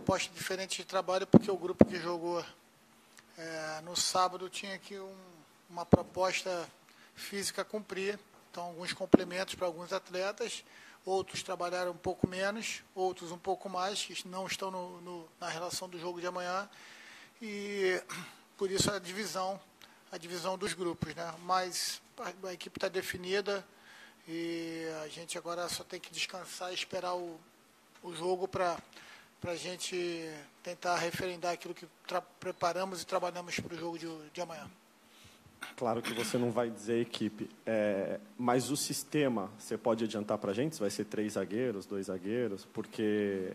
proposta diferente de trabalho, porque o grupo que jogou no sábado tinha aqui uma proposta física a cumprir, então alguns complementos para alguns atletas, outros trabalharam um pouco menos, outros um pouco mais, que não estão na relação do jogo de amanhã, e por isso a divisão dos grupos, né? Mas a equipe está definida e a gente agora só tem que descansar e esperar o jogo para a gente tentar referendar aquilo que preparamos e trabalhamos para o jogo de amanhã. Claro que você não vai dizer equipe, mas o sistema, você pode adiantar para a gente? Se vai ser 3 zagueiros, 2 zagueiros? Porque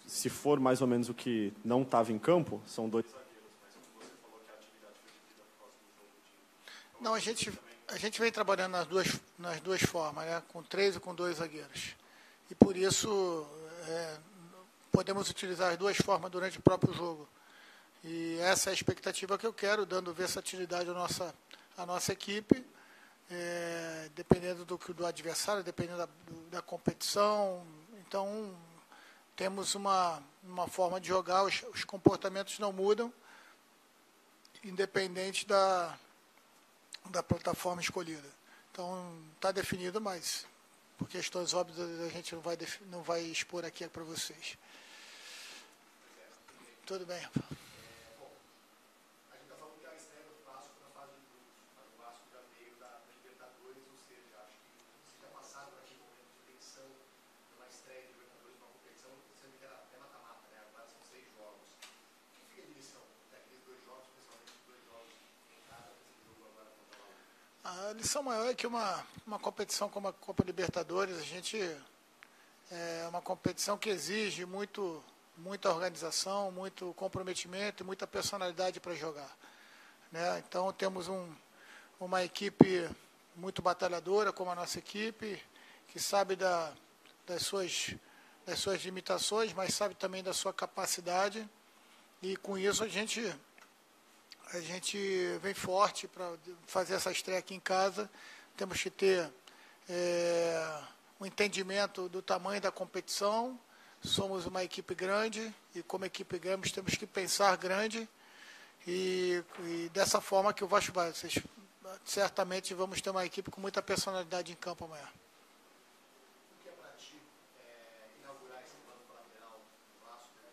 se for mais ou menos o que não estava em campo, são 2 zagueiros. Mas como você falou que a atividade foi dividida por causa do jogo de... Não, a gente vem trabalhando nas duas formas, né? Com 3 e com 2 zagueiros. E por isso podemos utilizar as duas formas durante o próprio jogo. E essa é a expectativa que eu quero, dando versatilidade à nossa equipe, dependendo do adversário, dependendo da competição. Então, temos uma forma de jogar, os comportamentos não mudam, independente da plataforma escolhida. Então, está definido, mas por questões óbvias a gente não vai expor aqui para vocês. Tudo bem, Rafael. A lição maior é que uma competição como a Copa Libertadores, é uma competição que exige muita organização, muito comprometimento e muita personalidade para jogar, né? Então, temos uma equipe muito batalhadora, como a nossa equipe, que sabe das suas limitações, mas sabe também da sua capacidade, e com isso a gente vem forte para fazer essa estreia aqui em casa. Temos que ter um entendimento do tamanho da competição. Somos uma equipe grande e, como equipe grande, temos que pensar grande e dessa forma que o Vasco vai. Certamente vamos ter uma equipe com muita personalidade em campo amanhã. O que é para ti inaugurar esse banco lateral do Vasco, né,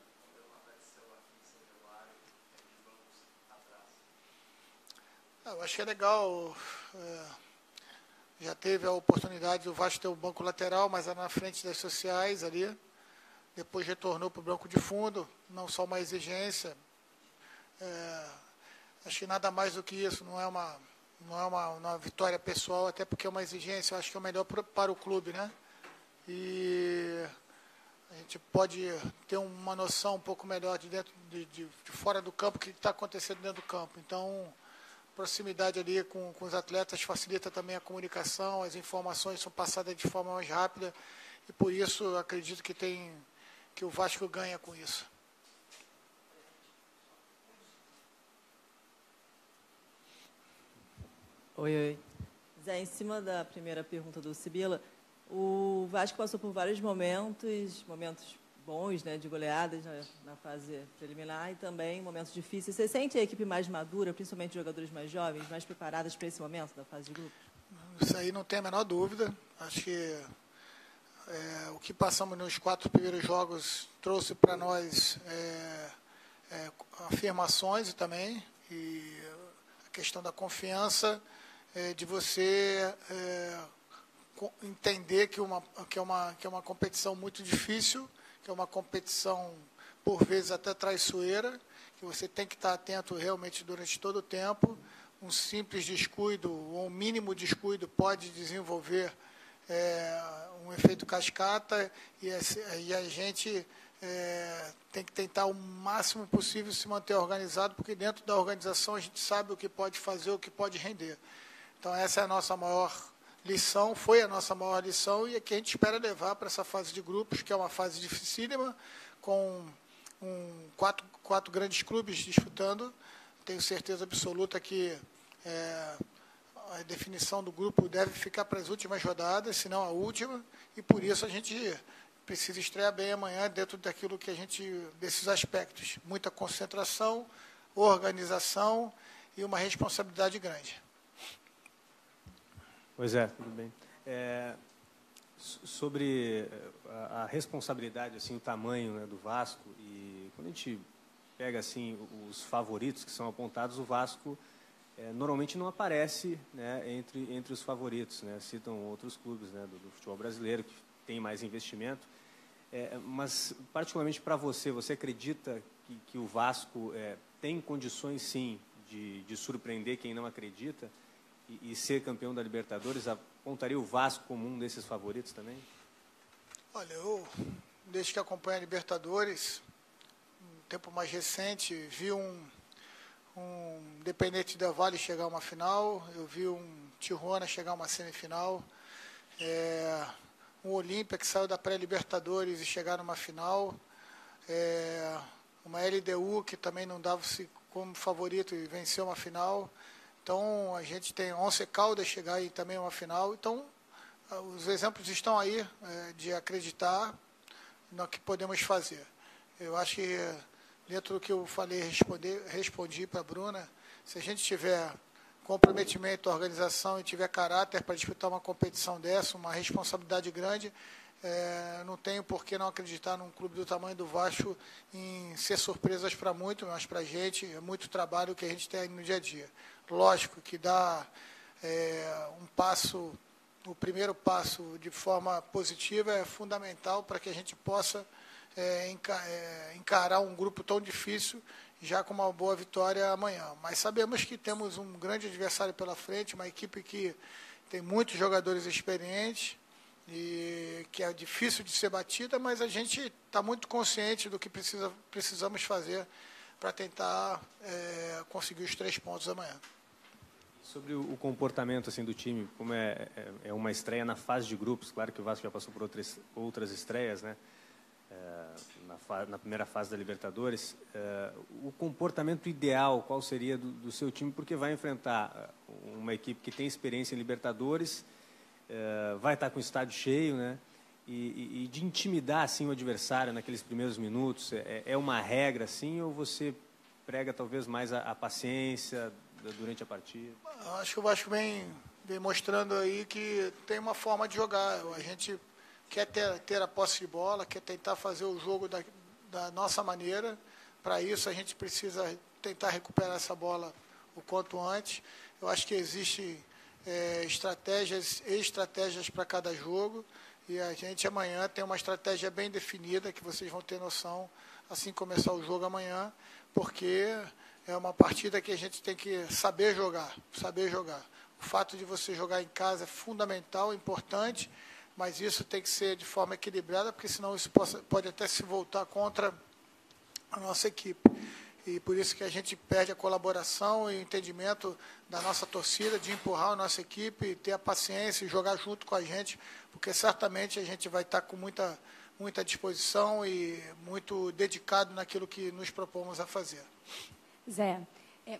uma tradição aqui em São Januário, de bancos atrás? Eu acho que é legal. Já teve a oportunidade do Vasco ter o banco lateral, mas era na frente das sociais ali. Depois retornou para o banco de fundo, não só uma exigência. Acho que nada mais do que isso, não é uma vitória pessoal, até porque é uma exigência, eu acho que é o melhor para o clube, né? E a gente pode ter uma noção um pouco melhor de fora do campo, o que está acontecendo dentro do campo. Então, proximidade ali com os atletas facilita também a comunicação, as informações são passadas de forma mais rápida, e por isso acredito que o Vasco ganha com isso. Oi. Zé, em cima da primeira pergunta do Sibila, o Vasco passou por vários momentos bons, né, de goleadas na fase preliminar e também momentos difíceis. Você sente a equipe mais madura, principalmente jogadores mais jovens, mais preparadas para esse momento da fase de grupo? Isso aí não tem a menor dúvida. Acho que o que passamos nos 4 primeiros jogos trouxe para nós afirmações também, e a questão da confiança, de você entender que é uma competição muito difícil, que é uma competição, por vezes, até traiçoeira, que você tem que estar atento realmente durante todo o tempo. Um simples descuido, ou um mínimo descuido, pode desenvolver um efeito cascata, e a gente tem que tentar o máximo possível se manter organizado, porque dentro da organização a gente sabe o que pode fazer, o que pode render. Então, essa é a nossa maior lição, foi a nossa maior lição, e é que a gente espera levar para essa fase de grupos, que é uma fase dificílima, com quatro grandes clubes disputando. Tenho certeza absoluta que a definição do grupo deve ficar para as últimas rodadas, se não a última, e por isso a gente precisa estrear bem amanhã dentro daquilo que a gente, desses aspectos. Muita concentração, organização e uma responsabilidade grande. Pois é, tudo bem. Sobre a responsabilidade, assim, o tamanho, né, do Vasco, e quando a gente pega assim os favoritos que são apontados, o Vasco normalmente não aparece, né, entre os favoritos, né? Citam outros clubes, né, do futebol brasileiro que tem mais investimento. Mas, particularmente para você, você acredita que o Vasco tem condições, sim, de surpreender quem não acredita e ser campeão da Libertadores? Apontaria o Vasco como um desses favoritos também? Olha, eu, desde que acompanho a Libertadores, um tempo mais recente, vi um Independente Del Valle chegar a uma final, eu vi um Tijuana chegar a uma semifinal, um Olímpia que saiu da pré-Libertadores e chegar numa final, uma LDU que também não dava-se como favorito e venceu uma final. Então, a gente tem Once Caldas chegar aí também a uma final. Então, os exemplos estão aí de acreditar no que podemos fazer. Eu acho que, dentro do que eu falei, respondi para a Bruna, se a gente tiver comprometimento, organização e tiver caráter para disputar uma competição dessa, uma responsabilidade grande, não tenho por que não acreditar num clube do tamanho do Vasco em ser surpresas para muito, mas para a gente é muito trabalho que a gente tem no dia a dia. Lógico que dá o primeiro passo de forma positiva é fundamental para que a gente possa encarar um grupo tão difícil já com uma boa vitória amanhã. Mas sabemos que temos um grande adversário pela frente, uma equipe que tem muitos jogadores experientes e que é difícil de ser batida, mas a gente está muito consciente do que precisamos fazer para tentar conseguir os 3 pontos amanhã. Sobre o comportamento assim do time, como é uma estreia na fase de grupos, claro que o Vasco já passou por outras estreias, né? Na primeira fase da Libertadores, o comportamento ideal, qual seria do seu time, porque vai enfrentar uma equipe que tem experiência em Libertadores, vai estar com o estádio cheio, né? E de intimidar assim o adversário naqueles primeiros minutos, é uma regra assim, ou você prega talvez mais a paciência durante a partida? Acho que o Vasco vem mostrando aí que tem uma forma de jogar. A gente quer ter a posse de bola, quer tentar fazer o jogo da nossa maneira. Para isso, a gente precisa tentar recuperar essa bola o quanto antes. Eu acho que existem estratégias e estratégias para cada jogo. E a gente amanhã tem uma estratégia bem definida, que vocês vão ter noção assim que começar o jogo amanhã, porque é uma partida que a gente tem que saber jogar. O fato de você jogar em casa é fundamental, importante, mas isso tem que ser de forma equilibrada, porque senão isso pode até se voltar contra a nossa equipe. E por isso que a gente perde a colaboração e o entendimento da nossa torcida, de empurrar a nossa equipe, ter a paciência e jogar junto com a gente, porque certamente a gente vai estar com muita disposição e muito dedicado naquilo que nos propomos a fazer. Zé,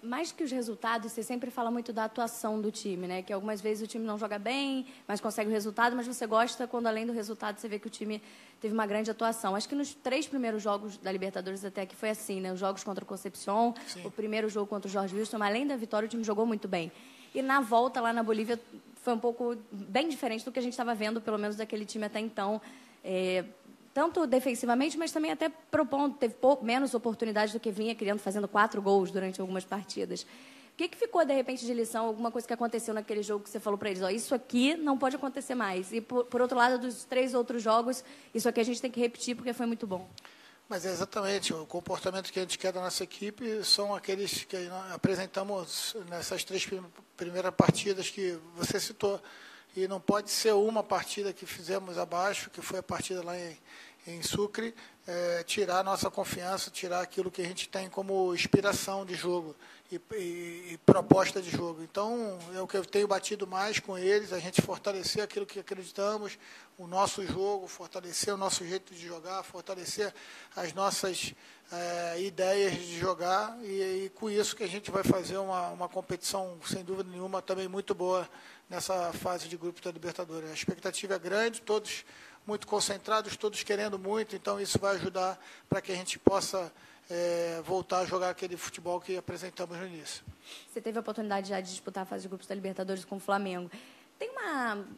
mais que os resultados, você sempre fala muito da atuação do time, né? Que algumas vezes o time não joga bem, mas consegue o resultado, mas você gosta quando, além do resultado, você vê que o time teve uma grande atuação. Acho que nos 3 primeiros jogos da Libertadores até que foi assim, né? Os jogos contra o Concepción, o primeiro jogo contra o Jorge Wilson, além da vitória, o time jogou muito bem. E na volta lá na Bolívia foi um pouco bem diferente do que a gente estava vendo, pelo menos daquele time até então, tanto defensivamente, mas também até propondo, teve menos oportunidades do que vinha criando, fazendo 4 gols durante algumas partidas. O que ficou, de repente, de lição, alguma coisa que aconteceu naquele jogo que você falou para eles, isso aqui não pode acontecer mais? E, por outro lado, dos 3 outros jogos, isso aqui a gente tem que repetir porque foi muito bom. Mas é exatamente, o comportamento que a gente quer da nossa equipe são aqueles que apresentamos nessas 3 primeiras partidas que você citou. E não pode ser uma partida que fizemos abaixo, que foi a partida lá em Sucre, tirar a nossa confiança, tirar aquilo que a gente tem como inspiração de jogo e proposta de jogo. Então, é o que eu tenho batido mais com eles, a gente fortalecer aquilo que acreditamos, o nosso jogo, fortalecer o nosso jeito de jogar, fortalecer as nossas ideias de jogar, e com isso que a gente vai fazer uma competição, sem dúvida nenhuma, também muito boa nessa fase de grupo da Libertadores. A expectativa é grande, todos muito concentrados, todos querendo muito, então isso vai ajudar para que a gente possa voltar a jogar aquele futebol que apresentamos no início. Você teve a oportunidade já de disputar a fase de grupos da Libertadores com o Flamengo. Tem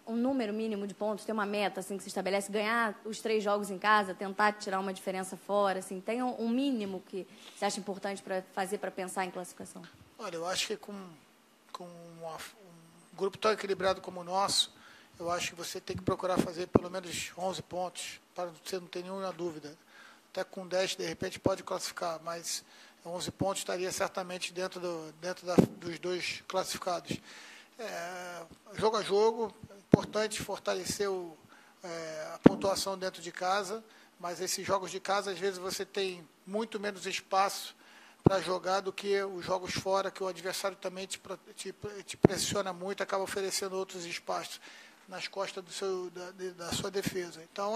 um número mínimo de pontos, tem uma meta assim, que se estabelece, ganhar os 3 jogos em casa, tentar tirar uma diferença fora? Assim, tem um mínimo que você acha importante para fazer, para pensar em classificação? Olha, eu acho que com um grupo tão equilibrado como o nosso, eu acho que você tem que procurar fazer pelo menos 11 pontos, para você não ter nenhuma dúvida. Até com 10, de repente, pode classificar, mas 11 pontos estaria certamente dentro dos 2 classificados. Jogo a jogo, é importante fortalecer a pontuação dentro de casa, mas esses jogos de casa, às vezes, você tem muito menos espaço para jogar do que os jogos fora, que o adversário também te pressiona muito, acaba oferecendo outros espaços nas costas da sua defesa. Então,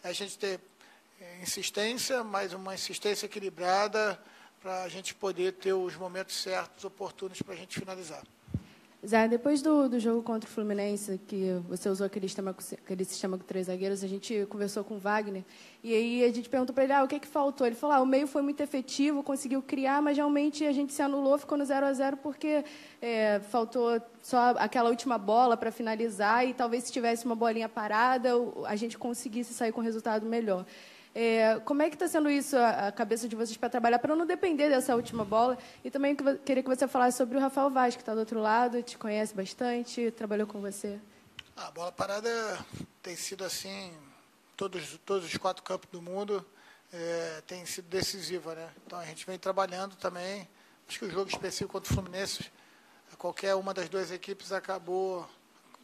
a gente ter insistência, mas uma insistência equilibrada para a gente poder ter os momentos certos, oportunos para a gente finalizar. Zé, depois do jogo contra o Fluminense, que você usou aquele sistema com 3 zagueiros, a gente conversou com o Wagner, e aí a gente perguntou para ele, o que faltou? Ele falou, o meio foi muito efetivo, conseguiu criar, mas realmente a gente se anulou, ficou no 0-0, porque faltou só aquela última bola para finalizar, e talvez se tivesse uma bolinha parada, a gente conseguisse sair com um resultado melhor. Como é que está sendo isso, a cabeça de vocês, para trabalhar, para não depender dessa última bola? E também queria que você falasse sobre o Rafael Vaz, que está do outro lado, te conhece bastante, trabalhou com você. A bola parada tem sido assim, todos os 4 campos do mundo tem sido decisiva, né? Então a gente vem trabalhando também. Acho que o jogo específico contra o Fluminense, qualquer uma das 2 equipes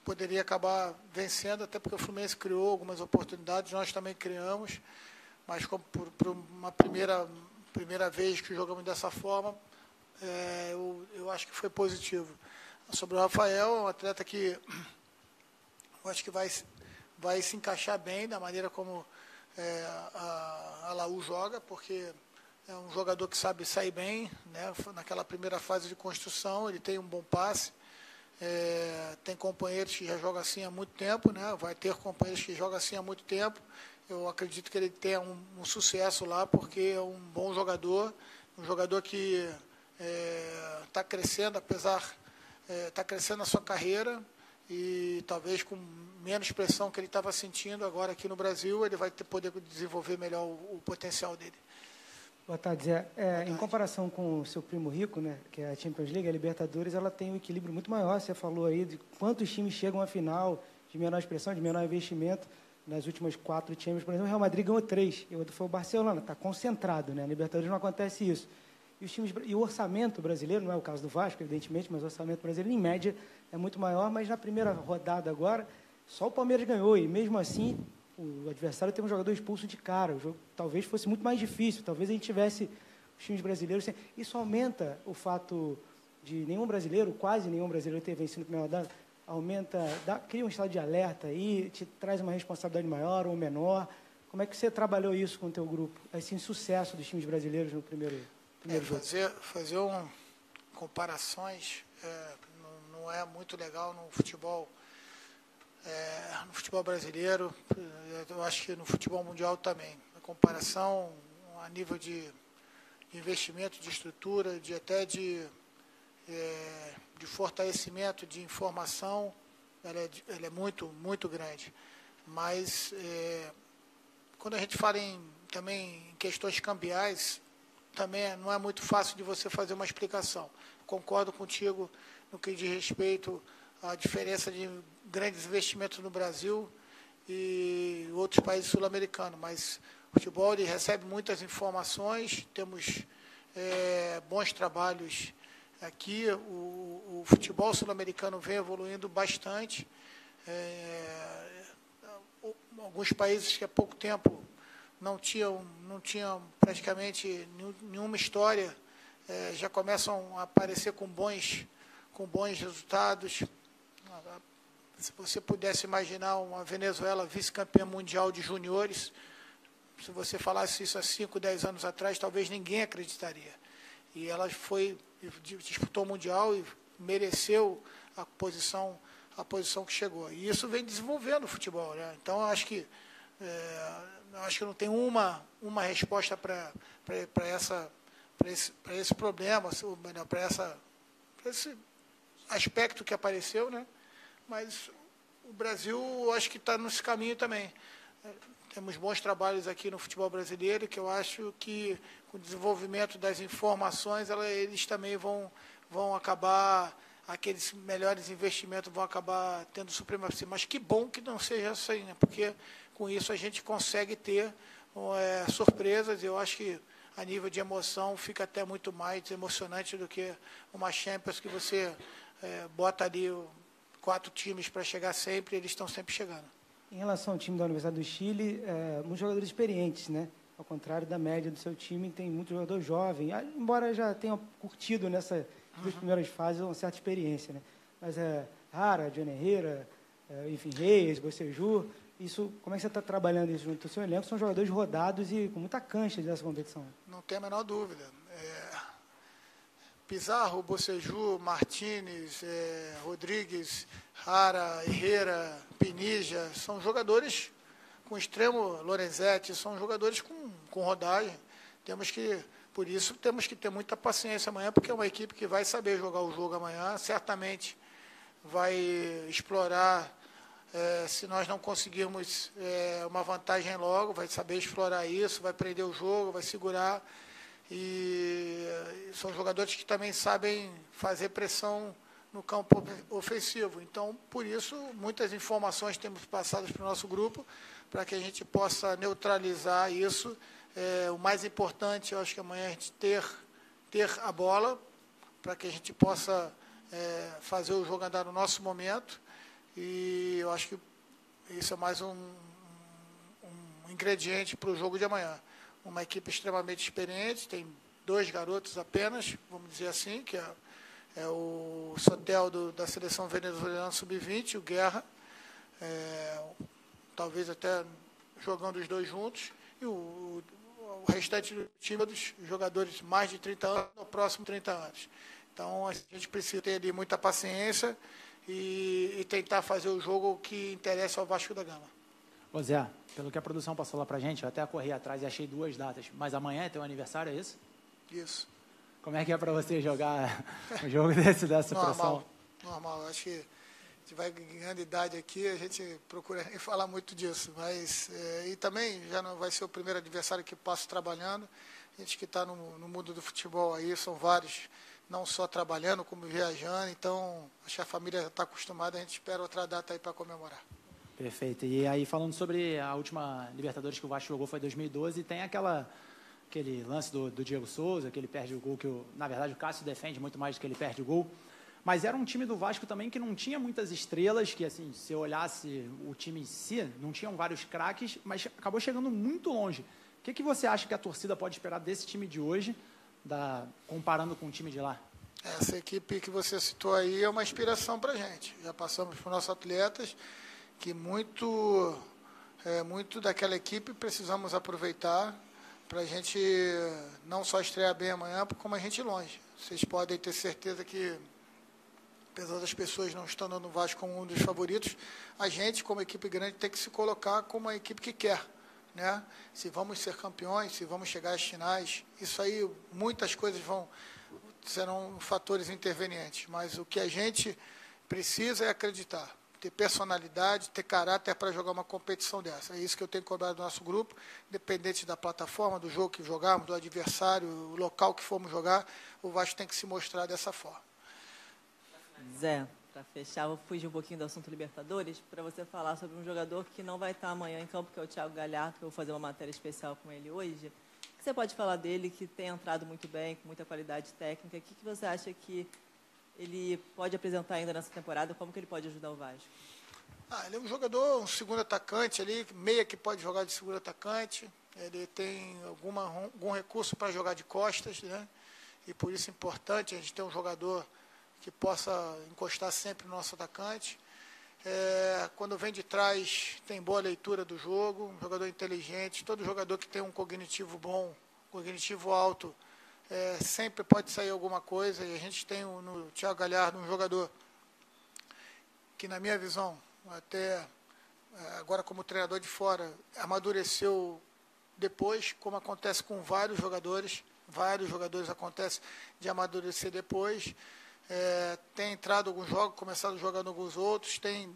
poderia acabar vencendo, até porque o Fluminense criou algumas oportunidades, nós também criamos. Mas como por uma primeira vez que jogamos dessa forma, eu acho que foi positivo. Sobre o Rafael, é um atleta que eu acho que vai se encaixar bem da maneira como a Laú joga, porque é um jogador que sabe sair bem, né? Naquela primeira fase de construção, ele tem um bom passe, tem companheiros que já jogam assim há muito tempo, né? Vai ter companheiros que jogam assim há muito tempo. Eu acredito que ele tenha um sucesso lá, porque é um bom jogador, um jogador que está crescendo, está crescendo na sua carreira, e talvez com menos pressão que ele estava sentindo agora aqui no Brasil, ele vai poder desenvolver melhor o potencial dele. Boa tarde, Zé. Em comparação com o seu primo rico, né, que é a Champions League, a Libertadores, ela tem um equilíbrio muito maior. Você falou aí de quantos times chegam à final, de menor expressão, de menor investimento. Nas últimas 4 Champions, por exemplo, o Real Madrid ganhou 3, e o outro foi o Barcelona, está concentrado, né? Na Libertadores não acontece isso. E o orçamento brasileiro, não é o caso do Vasco, evidentemente, mas o orçamento brasileiro, em média, é muito maior, mas na primeira rodada agora, só o Palmeiras ganhou, e mesmo assim, o adversário teve um jogador expulso de cara. O jogo talvez fosse muito mais difícil, talvez a gente tivesse os times brasileiros. Isso aumenta o fato de quase nenhum brasileiro ter vencido na primeira rodada, cria um estado de alerta aí, te traz uma responsabilidade maior ou menor. Como é que você trabalhou isso com o teu grupo, esse insucesso dos times brasileiros no primeiro jogo? Fazer comparações não é muito legal no futebol brasileiro, eu acho que no futebol mundial também. A comparação a nível de investimento, de estrutura, até de fortalecimento, de informação, ela é muito, muito grande. Mas, quando a gente fala também em questões cambiais, também não é muito fácil de você fazer uma explicação. Concordo contigo no que diz respeito à diferença de grandes investimentos no Brasil e outros países sul-americanos, mas o futebol ele recebe muitas informações, temos bons trabalhos aqui, o futebol sul-americano vem evoluindo bastante. Alguns países que há pouco tempo não tinham praticamente nenhuma história, já começam a aparecer com bons resultados. Se você pudesse imaginar uma Venezuela vice-campeã mundial de juniores, se você falasse isso há 5, 10 anos atrás, talvez ninguém acreditaria. E ela disputou o Mundial e mereceu a posição que chegou. E isso vem desenvolvendo o futebol, né? Então, acho que Eu acho que não tem uma resposta para esse problema, para esse aspecto que apareceu, né? Mas o Brasil, acho que está nesse caminho também. Temos bons trabalhos aqui no futebol brasileiro, que eu acho que, com o desenvolvimento das informações, eles também vão acabar, aqueles melhores investimentos vão acabar tendo supremacia. Mas que bom que não seja assim, né? Porque com isso a gente consegue ter surpresas. Eu acho que, a nível de emoção, fica até muito mais emocionante do que uma Champions que você bota ali 4 times para chegar sempre, e eles estão sempre chegando. Em relação ao time da Universidade do Chile, muitos jogadores experientes, né? Ao contrário da média do seu time, tem muito jogador jovem, embora já tenha curtido nessas 2 primeiras fases uma certa experiência, né? Mas Rara, Johnny Herrera, enfim, Reis, Bocejú, isso, como é que você está trabalhando isso junto ao seu elenco? São jogadores rodados e com muita cancha dessa competição. Não tem a menor dúvida. Pizarro, Bocejú, Martínez, Rodrigues, Rara, Herrera, Pinija, são jogadores com extremo, Lorenzetti, são jogadores com rodagem. Por isso, temos que ter muita paciência amanhã, porque é uma equipe que vai saber jogar o jogo amanhã, certamente vai explorar, se nós não conseguirmos uma vantagem logo, vai saber explorar isso, vai prender o jogo, vai segurar. E são jogadores que também sabem fazer pressão no campo ofensivo. Então, por isso, muitas informações temos passadas para o nosso grupo, para que a gente possa neutralizar isso. O mais importante, eu acho que amanhã a gente ter a bola, para que a gente possa fazer o jogo andar no nosso momento. E eu acho que isso é mais um ingrediente para o jogo de amanhã. Uma equipe extremamente experiente, tem 2 garotos apenas, vamos dizer assim, que é o Sotel da seleção venezuelana sub-20, o Guerra, talvez até jogando os 2 juntos, e o restante do time dos jogadores mais de 30 anos, no próximo 30 anos. Então, a gente precisa ter ali muita paciência e tentar fazer o jogo que interessa ao Vasco da Gama. Ô Zé, pelo que a produção passou lá pra gente, eu até corri atrás e achei 2 datas. Mas amanhã é teu aniversário, é isso? Isso. Como é que é para você jogar um jogo dessa pressão? Normal. Acho que a gente vai ganhando idade aqui, a gente procura nem falar muito disso. Mas, e também já não vai ser o primeiro aniversário que passo trabalhando. A gente que está no mundo do futebol aí, são vários, não só trabalhando, como viajando. Então, acho que a família está acostumada, a gente espera outra data aí para comemorar. Perfeito. E aí, falando sobre a última Libertadores que o Vasco jogou, foi em 2012, tem aquele lance do Diego Souza, que ele perde o gol, na verdade o Cássio defende muito mais do que ele perde o gol. Mas era um time do Vasco também que não tinha muitas estrelas, que assim, se eu olhasse o time em si, não tinham vários craques, mas acabou chegando muito longe. O que você acha que a torcida pode esperar desse time de hoje, comparando com o time de lá? Essa equipe que você citou aí é uma inspiração para a gente. Já passamos para os nossos atletas, que muito daquela equipe precisamos aproveitar para a gente não só estrear bem amanhã, como a gente ir longe. Vocês podem ter certeza que, apesar das pessoas não estando no Vasco como um dos favoritos, a gente, como equipe grande, tem que se colocar como uma equipe que quer, né? Se vamos ser campeões, se vamos chegar às finais, isso aí, muitas coisas serão fatores intervenientes, mas o que a gente precisa é acreditar, ter personalidade, ter caráter para jogar uma competição dessa. É isso que eu tenho cobrado do nosso grupo, independente da plataforma, do jogo que jogarmos, do adversário, o local que formos jogar, o Vasco tem que se mostrar dessa forma. Zé, para fechar, vou fugir um pouquinho do assunto Libertadores, para você falar sobre um jogador que não vai estar amanhã em campo, que é o Thiago Galhardo, que eu vou fazer uma matéria especial com ele hoje. O que você pode falar dele, que tem entrado muito bem, com muita qualidade técnica? O que você acha que ele pode apresentar ainda nessa temporada? Como que ele pode ajudar o Vasco? Ele é um jogador, um segundo atacante ali, meia que pode jogar de segundo atacante. Ele tem algum recurso para jogar de costas, né? E por isso é importante a gente ter um jogador que possa encostar sempre no nosso atacante. Quando vem de trás, tem boa leitura do jogo, um jogador inteligente. Todo jogador que tem um cognitivo bom, cognitivo alto, sempre pode sair alguma coisa. E a gente tem no Thiago Galhardo um jogador que, na minha visão, até agora como treinador de fora, amadureceu depois, como acontece com vários jogadores acontece de amadurecer depois. Tem entrado em alguns jogos, começado jogando alguns outros, tem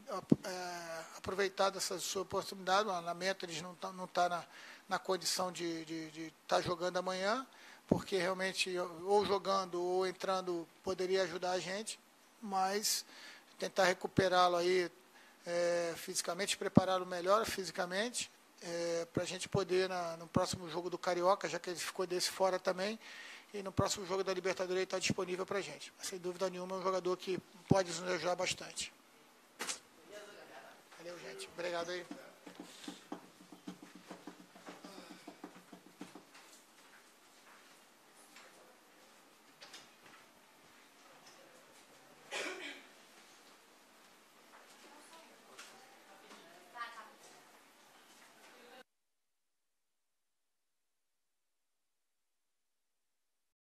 aproveitado essa sua oportunidade. Lamento eles não tá na condição de estar jogando amanhã, porque realmente ou jogando ou entrando poderia ajudar a gente, mas tentar recuperá-lo aí fisicamente, prepará-lo melhor fisicamente, para a gente poder, no próximo jogo do Carioca, já que ele ficou desse fora também, e no próximo jogo da Libertadores ele está disponível para a gente. Mas, sem dúvida nenhuma, é um jogador que pode nos ajudar bastante. Valeu, gente. Obrigado aí.